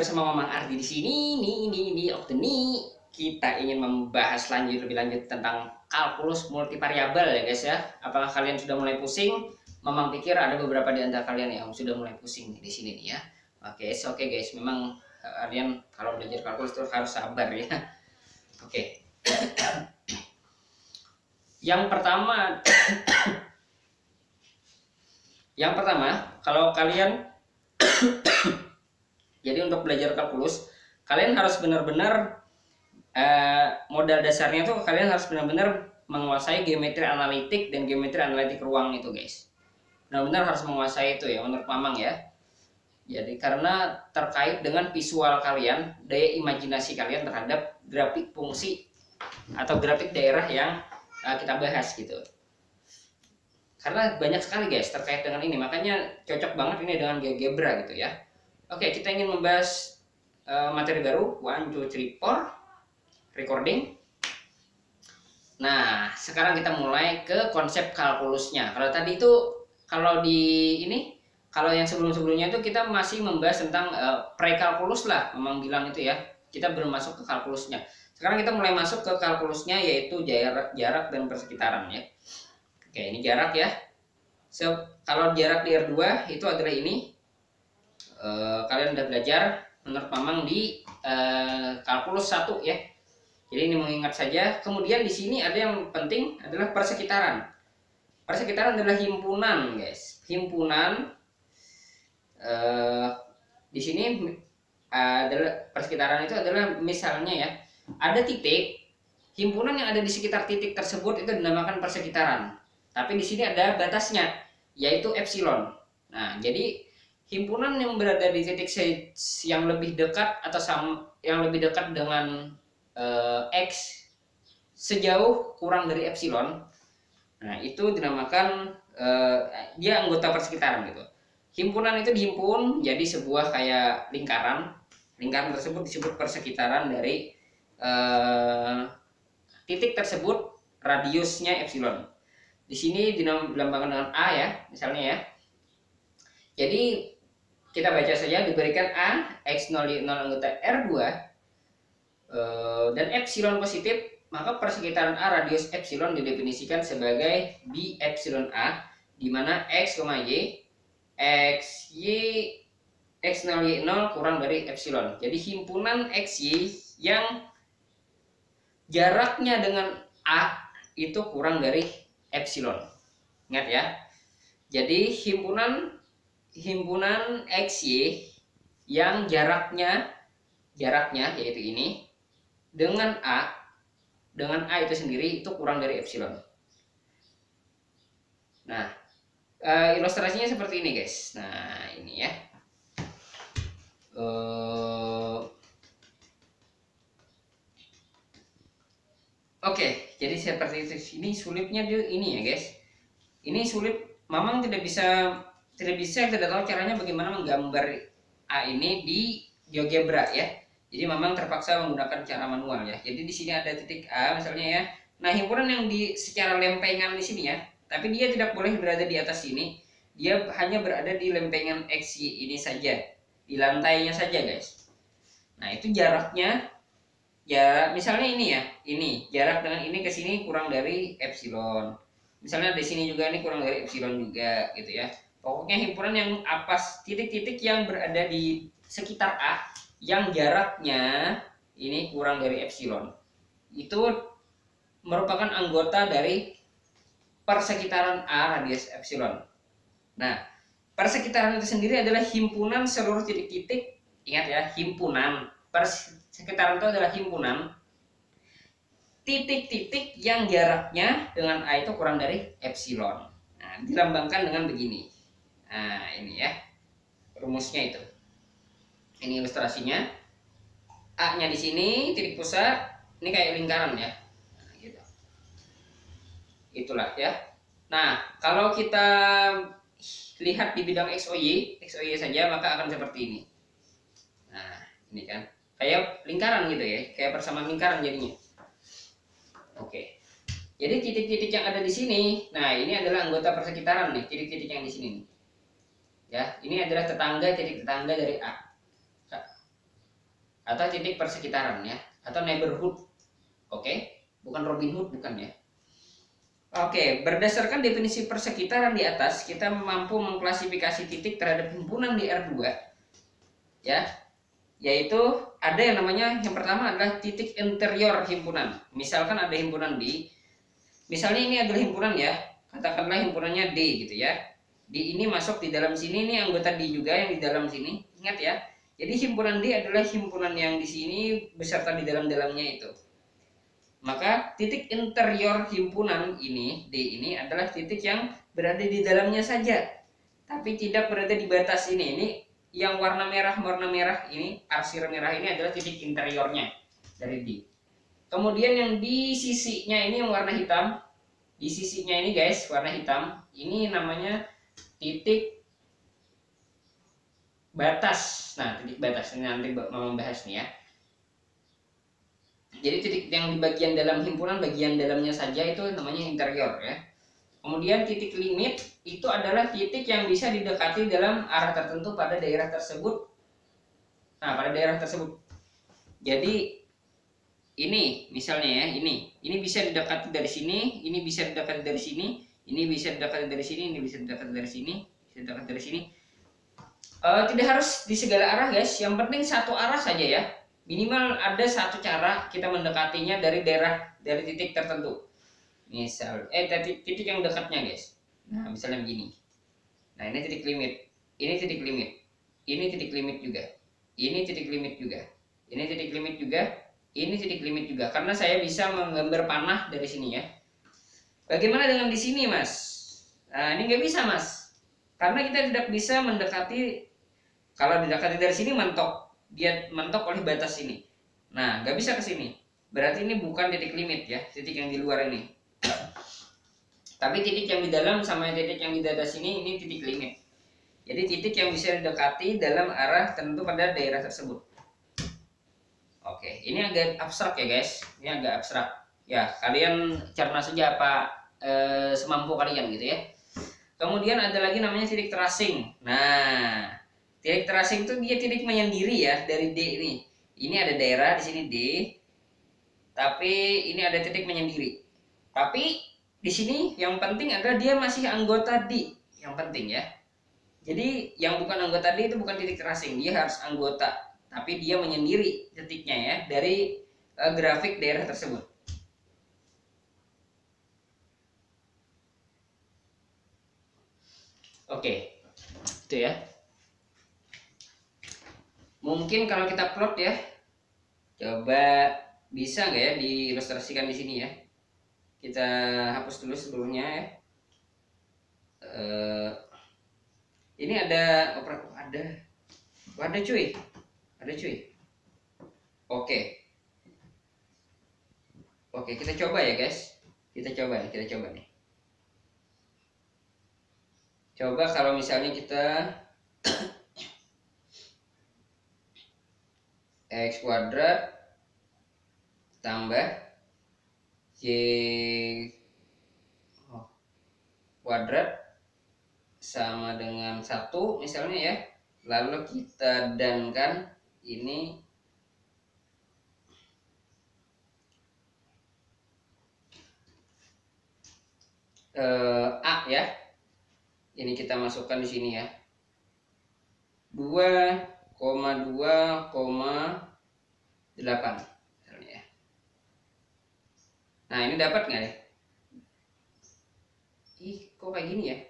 bersama Mamang Ardi di sini. Nih, waktu ini kita ingin membahas lebih lanjut tentang kalkulus multivariabel ya guys ya. Apakah kalian sudah mulai pusing? Mamang pikir ada beberapa di antara kalian yang sudah mulai pusing di sini nih ya. Oke guys, memang kalian kalau belajar kalkulus itu harus sabar ya. Oke. Yang pertama, kalau kalian jadi untuk belajar kalkulus, kalian harus benar-benar modal dasarnya tuh kalian harus benar-benar menguasai geometri analitik dan geometri analitik ruang itu guys. Benar-benar harus menguasai itu ya menurut Mamang ya. Jadi karena terkait dengan visual kalian, daya imajinasi kalian terhadap grafik fungsi atau grafik daerah yang kita bahas gitu. Karena banyak sekali guys terkait dengan ini, makanya cocok banget ini dengan GeoGebra gitu ya. Oke, kita ingin membahas materi baru. 1, 2, 3, 4 recording. Nah, sekarang kita mulai ke konsep kalkulusnya. Kalau tadi itu, kalau yang sebelum-sebelumnya itu kita masih membahas tentang pre-kalkulus lah, memang bilang itu ya. Kita belum masuk ke kalkulusnya. Sekarang kita mulai masuk ke kalkulusnya, yaitu jarak dan persekitaran ya. Oke, ini jarak ya. Kalau jarak di R2 itu adalah ini. Kalian udah belajar menurut Mamang di kalkulus 1 ya. Jadi ini mengingat saja. Kemudian di sini ada yang penting adalah persekitaran. Persekitaran adalah himpunan guys. Himpunan di sini adalah persekitaran itu adalah misalnya ya, ada titik, himpunan yang ada di sekitar titik tersebut itu dinamakan persekitaran. Tapi di sini ada batasnya, yaitu epsilon. Nah, jadi himpunan yang berada di titik yang lebih dekat atau yang lebih dekat dengan X sejauh kurang dari epsilon, nah itu dinamakan dia anggota persekitaran gitu. Himpunan itu dihimpun jadi sebuah kayak lingkaran. Lingkaran tersebut disebut persekitaran dari titik tersebut, radiusnya epsilon. Di sini dilambangkan dengan A ya, misalnya ya. Jadi kita baca saja, diberikan A, X0, Y0 anggota R2 dan epsilon positif, maka persekitaran A radius epsilon didefinisikan sebagai B epsilon A, di mana X, Y, X0, Y0 kurang dari epsilon. Jadi himpunan XY yang jaraknya dengan A itu kurang dari epsilon. Ingat ya. Jadi himpunan XY yang jaraknya yaitu ini dengan A itu sendiri itu kurang dari epsilon. Nah, ilustrasinya seperti ini guys. Nah, ini ya. Oke, jadi seperti itu. Ini sulitnya ini ya guys. Ini sulit, Mamang tidak tahu caranya bagaimana menggambar A ini di GeoGebra ya. Jadi Mamang terpaksa menggunakan cara manual ya. Jadi di sini ada titik A misalnya ya. Nah, himpunan yang secara lempengan di sini ya, tapi dia tidak boleh berada di atas sini. Dia hanya berada di lempengan XY ini saja, di lantainya saja guys. Nah, itu jaraknya ya, misalnya ini ya, ini jarak dengan ini ke sini kurang dari epsilon. Misalnya di sini juga ini kurang dari epsilon juga gitu ya. Pokoknya himpunan yang titik-titik yang berada di sekitar A yang jaraknya ini kurang dari epsilon, itu merupakan anggota dari persekitaran A radius epsilon. Nah, persekitaran itu sendiri adalah himpunan seluruh titik-titik. Ingat ya, himpunan. Persekitaran itu adalah himpunan titik-titik yang jaraknya dengan A itu kurang dari epsilon. Nah, dilambangkan dengan begini. Nah, ini ya rumusnya itu. Ini ilustrasinya. A-nya di sini, titik pusat, ini kayak lingkaran ya. Nah, gitu. Itulah ya. Nah, kalau kita lihat di bidang XOY saja, maka akan seperti ini. Nah, ini kan kayak lingkaran gitu ya, kayak persamaan lingkaran jadinya. Oke. Jadi titik-titik yang ada di sini, nah ini adalah anggota persekitaran nih, titik-titik yang di sini nih. Ya, ini adalah titik tetangga dari A. atau titik persekitaran ya, atau neighborhood. Oke, bukan Robin Hood, bukan ya. Oke, berdasarkan definisi persekitaran di atas, kita mampu mengklasifikasi titik terhadap himpunan di R2 ya, yaitu ada yang namanya, yang pertama adalah titik interior himpunan. Misalkan ada himpunan D, misalnya ini adalah himpunan ya, katakanlah himpunannya D gitu ya. D ini masuk di dalam sini, ini anggota D juga yang di dalam sini. Ingat ya. Jadi himpunan D adalah himpunan yang di sini beserta di dalam-dalamnya itu. Maka titik interior himpunan ini, D ini adalah titik yang berada di dalamnya saja, tapi tidak berada di batas ini. Ini yang warna merah ini, arsir merah ini adalah titik interiornya dari D. Kemudian yang di sisinya ini yang warna hitam, di sisinya ini guys, warna hitam, ini namanya titik batas. Nah, titik batas ini nanti mau membahas nih ya. Jadi titik yang di bagian dalam himpunan, bagian dalamnya saja itu namanya interior ya. Kemudian titik limit itu adalah titik yang bisa didekati dalam arah tertentu pada daerah tersebut. Nah, pada daerah tersebut. Jadi ini misalnya ya, ini bisa didekati dari sini, ini bisa didekati dari sini, ini bisa didekati dari sini, ini bisa didekati dari sini, bisa didekati dari sini. Tidak harus di segala arah guys, yang penting satu arah saja ya. Minimal ada satu cara kita mendekatinya dari titik tertentu. Misal titik yang dekatnya guys. Nah, misalnya begini. Nah, ini titik limit. Ini titik limit. Ini titik limit juga. Ini titik limit juga. Ini titik limit juga. Ini titik limit juga. Karena saya bisa menggambar panah dari sini ya. Bagaimana dengan di sini, Mas? Nah, ini nggak bisa, Mas. Karena kita tidak bisa mendekati. Kalau didekati dari sini mentok. Dia mentok oleh batas ini. Nah, nggak bisa ke sini. Berarti ini bukan titik limit ya, titik yang di luar ini. Tapi titik yang di dalam sama titik yang di atas ini titik limit. Jadi titik yang bisa didekati dalam arah tertentu pada daerah tersebut. Oke, ini agak abstrak ya guys. Ini agak abstrak. Ya, kalian cerna saja apa semampu kalian gitu ya. Kemudian ada lagi namanya titik tracing. Nah, titik tracing itu dia titik menyendiri ya dari D ini. Ini ada daerah di sini D, tapi ini ada titik menyendiri. Tapi di sini yang penting adalah dia masih anggota D, yang penting ya. Jadi yang bukan anggota D itu bukan titik tracing, dia harus anggota, tapi dia menyendiri titiknya ya dari grafik daerah tersebut. Oke, itu ya. Mungkin kalau kita plot ya, coba bisa nggak ya diilustrasikan di sini ya. Kita hapus dulu sebelumnya ya. Ini ada cuy, Oke, kita coba ya guys. Kita coba nih. Coba kalau misalnya kita X kuadrat tambah Y kuadrat sama dengan 1 misalnya ya. Lalu kita dankan ini A ya. Ini kita masukkan di sini ya. 2,2,8 misalnya ya. Nah, ini dapat nggak ya? Ih, kok kayak gini ya?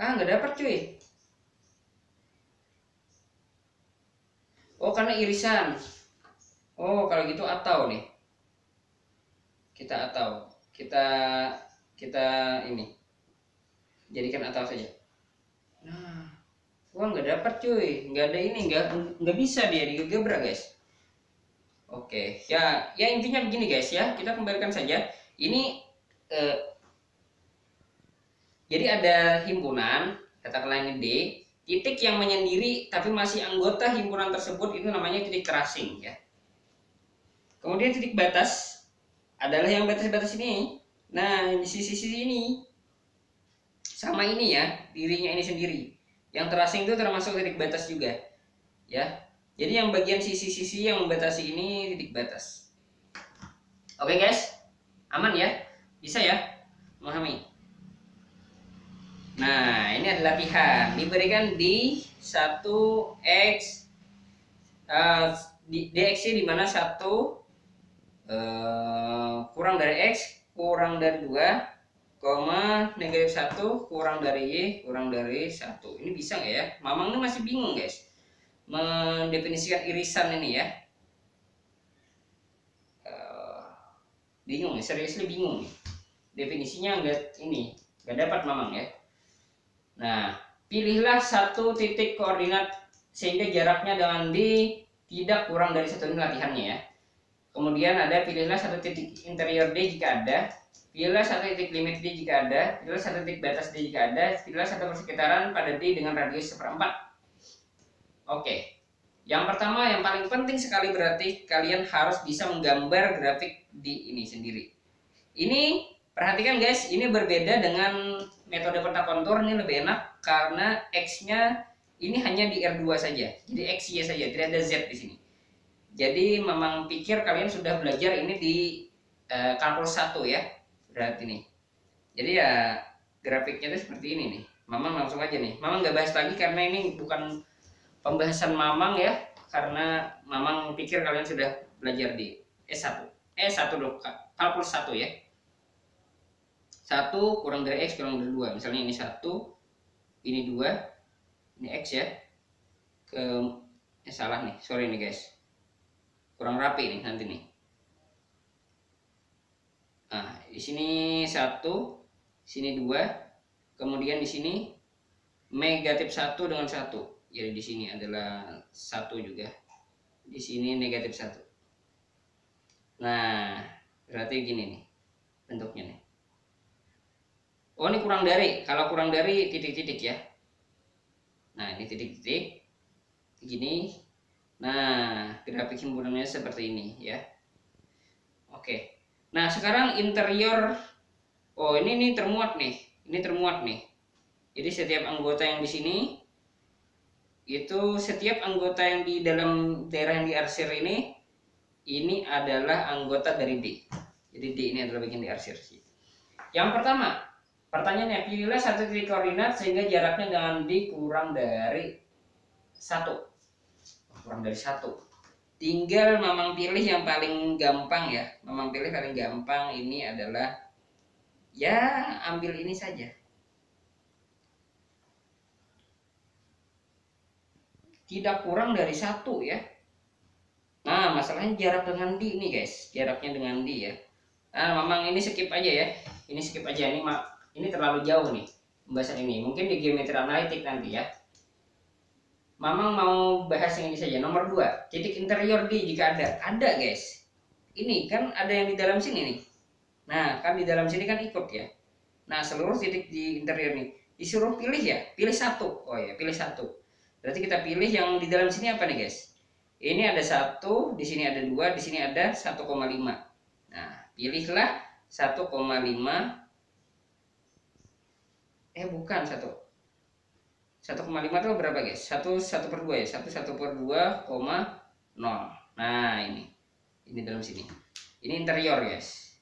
Nggak dapat cuy. Oh, karena irisan. Oh, kalau gitu atau nih. Kita ini jadikan atau saja. Nah, wah nggak dapat cuy, nggak ada ini, nggak bisa dia digebrak guys. Oke, ya intinya begini guys ya, kita kembalikan saja. Ini jadi ada himpunan, katakanlah ini D, titik yang menyendiri tapi masih anggota himpunan tersebut itu namanya titik tracing ya. Kemudian titik batas adalah yang batas-batas ini. Nah, di sisi ini sama ini ya, dirinya ini sendiri. Yang tracing itu termasuk titik batas juga. Ya. Jadi yang bagian sisi-sisi yang membatasi ini titik batas. Oke guys, aman ya? Bisa ya? Memahami? Nah, ini adalah latihan. Diberikan di 1x dx di mana 1 kurang dari x kurang dari 2, negatif 1 kurang dari y kurang dari 1. Ini bisa nggak ya? Mamang ini masih bingung guys mendefinisikan irisan ini ya. Bingung, seriously bingung nih. Definisinya nggak dapat Mamang ya. Nah, pilihlah satu titik koordinat sehingga jaraknya dengan D tidak kurang dari 1. Ini latihannya ya. Kemudian ada pilihlah satu titik interior D jika ada, pilihlah satu titik limit D jika ada, pilihlah satu titik batas D jika ada, pilihlah satu persekitaran pada D dengan radius 1/4. Oke. Yang pertama yang paling penting sekali berarti kalian harus bisa menggambar grafik D ini sendiri. Ini perhatikan guys, ini berbeda dengan metode peta kontur. Ini lebih enak karena X-nya ini hanya di R2 saja. Jadi X, Y saja, tidak ada Z di sini. Jadi memang pikir kalian sudah belajar ini di kalkulus 1 ya. Berarti nih. Jadi ya grafiknya itu seperti ini nih. Mamang langsung aja nih. Mamang nggak bahas lagi karena ini bukan pembahasan Mamang ya. Karena Mamang pikir kalian sudah belajar di S1. S1 dulu, kalkulus 1 ya. 1 kurang dari X kurang dari 2. Misalnya ini 1, ini 2, ini X ya. Salah nih, sorry nih guys. Kurang rapi nih nanti nih. Nah, di sini 1, sini 2, kemudian di sini negatif 1 dengan 1. Jadi di sini adalah 1 juga. Di sini negatif 1. Nah, berarti gini nih bentuknya nih. Oh, ini kurang dari. Kalau kurang dari titik-titik ya. Nah, ini titik-titik. Gini. Nah, grafik himpunannya seperti ini ya. Oke. Nah, sekarang interior. Oh, ini termuat nih. Ini termuat nih. Jadi setiap anggota yang di sini itu setiap anggota yang di dalam daerah yang diarsir ini adalah anggota dari D. Jadi D ini adalah bagian diarsir. Yang pertama, pertanyaannya, pilihlah satu titik koordinat sehingga jaraknya dengan D kurang dari 1. Kurang dari 1. Tinggal Mamang pilih yang paling gampang ya. Mamang pilih paling gampang ini adalah ya ambil ini saja. Tidak kurang dari 1 ya. Nah, masalahnya jarak dengan D ini guys. Jaraknya dengan D ya. Nah, Mamang ini skip aja ya. Ini skip aja. Ini terlalu jauh nih pembahasan ini. Mungkin di geometri analitik nanti ya. Mamang mau bahas yang ini saja. Nomor 2, titik interior D jika ada. Ada guys. Ini kan ada yang di dalam sini nih. Nah, kan di dalam sini kan ikut ya. Nah, seluruh titik di interior nih disuruh pilih ya. Pilih 1. Oh ya, pilih 1. Berarti kita pilih yang di dalam sini apa nih guys? Ini ada 1, di sini ada 2, di sini ada 1,5. Nah, pilihlah 1,5. Bukan 1,5 itu berapa guys? 1/2 ya. 1/2,0. Nah, ini dalam sini. Ini interior guys.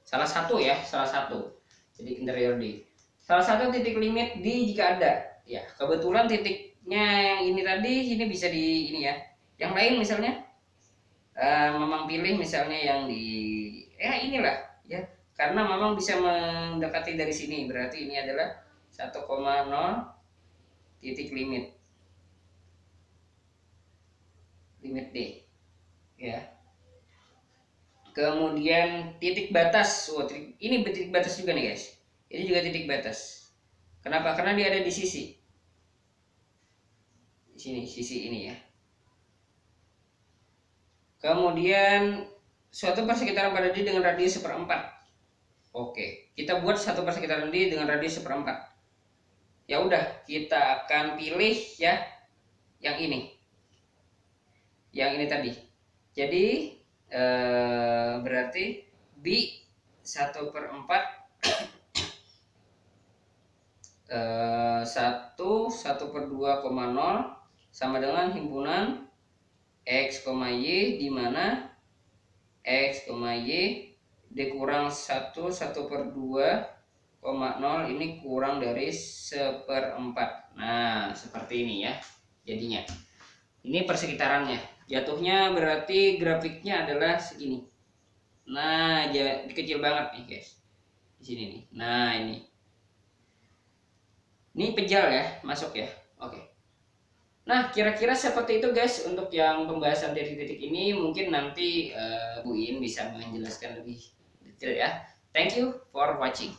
Salah satu ya, salah satu. Jadi interior D. Salah satu titik limit D jika ada. Ya, kebetulan titiknya yang ini tadi ini bisa di ini ya. Yang lain misalnya Mamang pilih misalnya yang di inilah ya. Karena Mamang bisa mendekati dari sini, berarti ini adalah 1,0 titik limit D ya. Kemudian titik batas. Ini titik batas juga nih guys. Ini juga titik batas. Kenapa? Karena dia ada di sisi. Di sini, sisi ini ya. Kemudian suatu persekitaran pada D dengan radius 1/4. Oke, kita buat satu persekitaran D dengan radius 1/4. Ya udah, kita akan pilih ya yang ini. Yang ini tadi. Jadi berarti B 1/4 1/2,0 sama dengan himpunan X, Y, di mana X, Y dikurang 1/2,0 ini kurang dari 1/4. Nah, seperti ini ya jadinya. Ini persekitarannya. Jatuhnya berarti grafiknya adalah segini. Nah, kecil banget nih, guys. Di sini nih. Nah, ini. Ini pejal ya, masuk ya. Oke. Nah, kira-kira seperti itu guys untuk yang pembahasan titik-titik ini. Mungkin nanti Bu In bisa menjelaskan lebih detail ya. Thank you for watching.